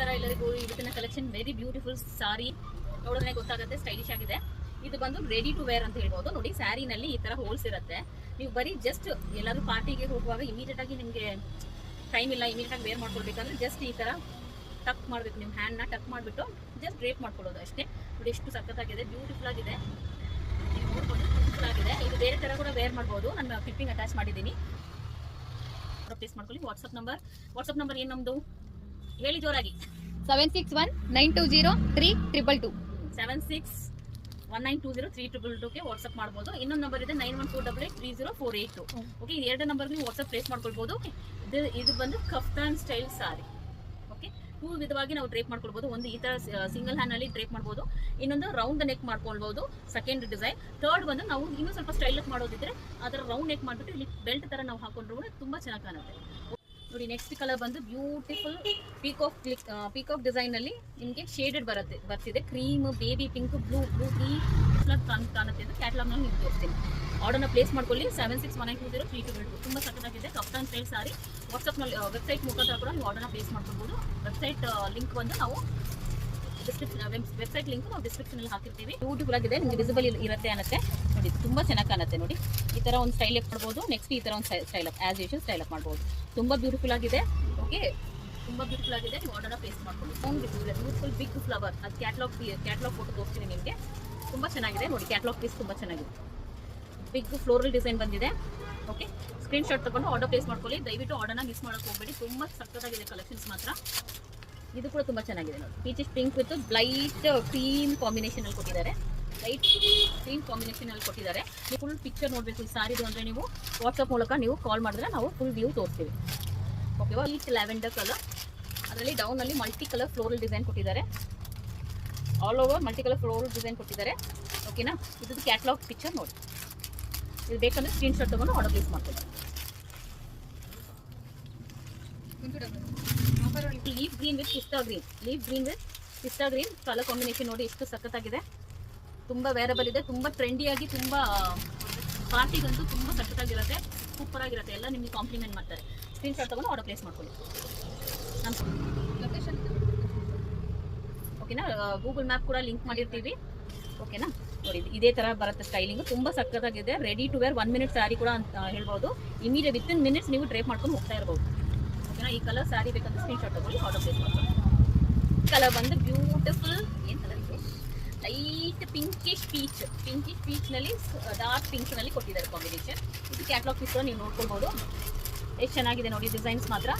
ನಮಸ್ಕಾರ ಎಲ್ಲರಿಗೂ. ಇವತ್ತಿನ ಕಲೆಕ್ಷನ್ ವೆರಿ ಬ್ಯೂಟಿಫುಲ್ ಸಾರಿ ನೋಡಿದ್ರೆ ಗೊತ್ತಾಗುತ್ತೆ, ಸ್ಟೈಲಿಶ್ ಆಗಿದೆ. ಇದು ಬಂದು ರೆಡಿ ಟು ವೇರ್ ಅಂತ ಹೇಳ್ಬೋದು. ನೋಡಿ ಸ್ಯಾರಿನಲ್ಲಿ ಈ ತರ ಹೋಲ್ಸ್ ಇರುತ್ತೆ. ನೀವು ಬರೀ ಜಸ್ಟ್ ಎಲ್ಲಾದ್ರೂ ಪಾರ್ಟಿಗೆ ಹೋಗುವಾಗ ಇಮಿಡಿಯೇಟ್ ಆಗಿ ನಿಮಗೆ ಟೈಮ್ ಇಲ್ಲ, ಇಮಿಡಿಯೇಟ್ ಆಗಿ ವೇರ್ ಮಾಡ್ಕೊಳ್ಬೇಕಂದ್ರೆ ಜಸ್ಟ್ ಈ ತರ ಟಕ್ ಮಾಡಬೇಕು. ನಿಮ್ಮ ಹ್ಯಾಂಡ್ನ ಟಕ್ ಮಾಡಿಬಿಟ್ಟು ಜಸ್ಟ್ ಡ್ರೇಪ್ ಮಾಡ್ಕೊಳ್ಳೋದು ಅಷ್ಟೇ. ನೋಡಿ ಎಷ್ಟು ಸಖತ್ತಾಗಿದೆ, ಬ್ಯೂಟಿಫುಲ್ ಆಗಿದೆ. ನೋಡ್ಬೋದು ಬ್ಯೂಟಿಫುಲ್ ಆಗಿದೆ. ಇದು ಬೇರೆ ತರ ಕೂಡ ವೇರ್ ಮಾಡ್ಬೋದು. ನಾನು ಕ್ಲಿಪ್ಪಿಂಗ್ ಅಟ್ಯಾಚ್ ಮಾಡಿದ್ದೀನಿ, ಪ್ಲೇಸ್ ಮಾಡ್ಕೊಳ್ಳಿ. ವಾಟ್ಸಪ್ ನಂಬರ್ ಏನು ನಮ್ದು ಹೇಳಿ ಜೋರಾಗಿ. 7619203222 7619203222 ವಾಟ್ಸ್ಆಪ್ ಮಾಡಬಹುದು. ಇನ್ನೊಂದು ನಂಬರ್ ಇದೆ 9148304830. ಓಕೆ, ಈ ಎರಡು ನಂಬರ್ ನೀವು ವಾಟ್ಸ್ಆಪ್ ಪ್ಲೇಸ್ ಮಾಡ್ಕೊಳ್ಬಹುದು. ಇದು ಬಂದು ಕಫ್ತಾನ್ ಸ್ಟೈಲ್ ಸಾರಿ. ಓಕೆ, ಟೂ ವಿಧವಾಗಿ ನಾವು ಡ್ರೇಪ್ ಮಾಡ್ಕೊಳ್ಬಹುದು. ಒಂದು ಈ ತರ ಸಿಂಗಲ್ ಹ್ಯಾಂಡ್ ನಲ್ಲಿ ಡ್ರೇಪ್ ಮಾಡಬಹುದು, ಇನ್ನೊಂದು ರೌಂಡ್ ನೆಕ್ ಮಾಡ್ಕೊಳ್ಬಹುದು. Second design. ಥರ್ಡ್ ಬಂದು ನಾವು ಇನ್ನೂ ಸ್ವಲ್ಪ ಸ್ಟೈಲ್ ಮಾಡೋದಿದ್ರೆ ಅದರ ರೌಂಡ್ ನೆಕ್ ಮಾಡ್ಬಿಟ್ಟು ಇಲ್ಲಿ ಬೆಲ್ಟ್ ತರ ನಾವು ಹಾಕೊಂಡ್ರು ತುಂಬಾ ಚೆನ್ನಾಗಿ ಕಾಣುತ್ತೆ. ನೋಡಿ ನೆಕ್ಸ್ಟ್ ಕಲರ್ ಬಂದು ಬ್ಯೂಟಿಫುಲ್ ಪೀಕಾಕ್ ಡಿಸೈನ್ ನಲ್ಲಿ ನಿಮಗೆ ಶೇಡೆಡ್ ಬರ್ತಿದೆ. ಕ್ರೀಮ್, ಬೇಬಿ ಪಿಂಕ್, ಬ್ಲೂ ಈ ಕಾಣುತ್ತೆ ಅಂತ ಕ್ಯಾಟಲಾಗ್ ನಲ್ಲಿ ನಿಮ್ಗೆ ತೋರಿಸ್ತೀನಿ. ಆರ್ಡರ್ನ ಪ್ಲೇಸ್ ಮಾಡ್ಕೊಳ್ಳಿ. 7619203222 ತುಂಬಾ ಸಖತ್ತಾಗಿದೆ. ಕಫ್ತಾನ್ ಸ್ಟೈಲ್ ಸಾರಿ. ವಾಟ್ಸ್ಆಪ್ ನಲ್ಲಿ ವೆಬ್ಸೈಟ್ ಮುಖಾಂತರ ಕೂಡ ನೀವು ಆರ್ಡರ್ನ ಪ್ಲೇಸ್ ಮಾಡ್ಕೊಳ್ಬಹುದು. ವೆಬ್ಸೈಟ್ ಲಿಂಕ್ ಬಂದು ನಾವು ವೆಬ್ಸೈಟ್ ಲಿಂಕ್ ನಾವು ಡಿಸ್ಕ್ರಿಪ್ಷನ್ ಅಲ್ಲಿ ಹಾಕಿರ್ತೀವಿ. ಬ್ಯೂಟಿಫುಲ್ ಆಗಿದೆ, ನಿಮಗೆ ವಿಸಿಬಲ್ ಇರುತ್ತೆ ಅನ್ನತ್ತೆ. ನೋಡಿ ತುಂಬಾ ಚೆನ್ನಾಗಿ ಕಾಣುತ್ತೆ. ನೋಡಿ ಈ ತರ ಒಂದು ಸ್ಟೈಲ್ ಅಪ್ ಮಾಡ್ಬೋದು. ನೆಕ್ಸ್ಟ್ ಈ ತರ ಒಂದು style up as usual style up ಮಾಡ್ಬೋದು. ತುಂಬಾ ಬ್ಯೂಟಿಫುಲ್ ಆಗಿದೆ. ಓಕೆ, ತುಂಬಾ ಬ್ಯೂಟಿಫುಲ್ ಆಗಿದೆ. ನೀವು ಆರ್ಡರ್ನ ಪ್ಲೇಸ್ ಮಾಡ್ಕೊಳ್ಳಿ. ಬ್ಯೂಟಿಫುಲ್ ಬಿಗ್ ಫ್ಲವರ್, ಅದು ಕ್ಯಾಟ್ಲಾಗ್ ಫೋಟೋ ತೋರಿಸ್ತೀನಿ ನಿಮಗೆ. ತುಂಬಾ ಚೆನ್ನಾಗಿದೆ. ನೋಡಿ ಕ್ಯಾಟ್ಲಾಗ್ ಪೀಸ್ ತುಂಬಾ ಚೆನ್ನಾಗಿದೆ. ಬಿಗ್ ಫ್ಲೋರಲ್ ಡಿಸೈನ್ ಬಂದಿದೆ. ಓಕೆ, ಸ್ಕ್ರೀನ್ ಶಾಟ್ ತಗೊಂಡು ಆರ್ಡರ್ ಪ್ಲೇಸ್ ಮಾಡ್ಕೊಳ್ಳಿ. ದಯವಿಟ್ಟು ಆರ್ಡರ್ನ ಮಿಸ್ ಮಾಡಕ್ಕೆ ಹೋಗಬೇಡಿ. ತುಂಬಾ ಸಖತ್ತಾಗಿದೆ ಕಲೆಕ್ಷನ್ಸ್ ಮಾತ್ರ. ಇದು ಕೂಡ ತುಂಬಾ ಚೆನ್ನಾಗಿದೆ. ನೋಡಿ peaches pink with light cream combination ಅಲ್ಲಿ ಕೊಟ್ಟಿದ್ದಾರೆ. ಲೈಟ್ ಕ್ರೀಮ್ ಕಾಂಬಿನೇಷನ್ ಅಲ್ಲಿ ಕೊಟ್ಟಿದ್ದಾರೆ. ನೀವು ಫುಲ್ ಪಿಕ್ಚರ್ ನೋಡಬೇಕು ಈ ಸಾರಿದು ಅಂದ್ರೆ ನೀವು ವಾಟ್ಸ್ಆಪ್ ಮೂಲಕ ನೀವು ಕಾಲ್ ಮಾಡಿದ್ರೆ ನಾವು ಫುಲ್ ವ್ಯೂ ತೋರಿಸ್ತೀವಿ. ಓಕೆ, ಲೈಟ್ ಲ್ಯಾವೆಂಡರ್ ಕಲರ್, ಅದರಲ್ಲಿ ಡೌನ್ ಅಲ್ಲಿ ಮಲ್ಟಿ ಕಲರ್ ಫ್ಲೋರಲ್ ಡಿಸೈನ್ ಕೊಟ್ಟಿದ್ದಾರೆ. All over multi colour floral design ಕೊಟ್ಟಿದ್ದಾರೆ. ಓಕೆನಾ, ಇದು ಕ್ಯಾಟ್ಲಾಗ್ ಪಿಕ್ಚರ್ ನೋಡಿ. ಇದು ಬೇಕಂದ್ರೆ ಸ್ಕ್ರೀನ್ ಶಾಟ್ ತಗೊಂಡು ಆರ್ಡರ್ ಪ್ಲೇಸ್ ಮಾಡ್ಕೊಳ್ಳಿ. ಲೀಫ್ ಗ್ರೀನ್ ವಿತ್ ಪಿಸ್ತಾ ಗ್ರೀನ್ ಕಲರ್ ಕಾಂಬಿನೇಷನ್ ನೋಡಿ ಎಷ್ಟು ಸಖತ್ತಾಗಿದೆ. ತುಂಬಾ ವೇರಬಲ್ ಇದೆ, ತುಂಬಾ ಟ್ರೆಂಡಿಯಾಗಿ, ತುಂಬಾ ಪಾರ್ಟಿಗಂತೂ ತುಂಬಾ ಸಖತ್ತಾಗಿರುತ್ತೆ, ಸೂಪರ್ ಆಗಿರುತ್ತೆ. ಎಲ್ಲ ನಿಮಗೆ ಕಾಂಪ್ಲಿಮೆಂಟ್ ಮಾಡ್ತಾರೆ. ಸ್ಕ್ರೀನ್ ಶಾಟ್ ತಗೊಂಡು ಆರ್ಡರ್ ಪ್ಲೇಸ್ ಮಾಡ್ಕೊಳ್ಳಿ. ಓಕೆನಾ, ಗೂಗಲ್ ಮ್ಯಾಪ್ ಕೂಡ ಲಿಂಕ್ ಮಾಡಿರ್ತೀವಿ. ಓಕೆನಾ, ನೋಡಿ ಇದೇ ತರ ಬರುತ್ತೆ ಸ್ಟೈಲಿಂಗ್. ತುಂಬಾ ಸಖತ್ತಾಗಿದೆ. Ready to wear 1 minute saree ಕೂಡ ಅಂತ ಹೇಳ್ಬೋದು. ಇಮಿಡಿಯೇಟ್ ವಿತಿನ್ ಮಿನಿಟ್ಸ್ ನೀವು ಡ್ರೇಪ್ ಮಾಡ್ಕೊಂಡು ಹೋಗ್ತಾ ಇರ್ಬೋದು. ಓಕೆನಾ, ಈ ಕಲರ್ ಸ್ಯಾರಿ ಬೇಕಂದ್ರೆ ಸ್ಕ್ರೀನ್ ಶಾಟ್ ತಗೊಳ್ಳಿ, ಆರ್ಡರ್ ಪ್ಲೇಸ್ ಮಾಡ್ಕೊಳ್ಳಿ. ಕಲರ್ ಬಂದು ಬ್ಯೂಟಿಫುಲ್ ಏನು ಕಲರ್ ಇದೆ, ಲೈಟ್ ಪಿಂಕಿಶ್ ಪೀಚ್ ನಲ್ಲಿ ಡಾರ್ಕ್ ಪಿಂಕ್ ನಲ್ಲಿ ಕೊಟ್ಟಿದ್ದಾರೆ ಕಾಂಬಿನೇಷನ್. ಇದು ಕ್ಯಾಟ್ಲಾಗ್ ಪೀಸ್ ನೀವು ನೋಡ್ಕೊಳ್ಬಹುದು. ಎಷ್ಟು ಚೆನ್ನಾಗಿದೆ ನೋಡಿ ಡಿಸೈನ್ಸ್ ಮಾತ್ರ.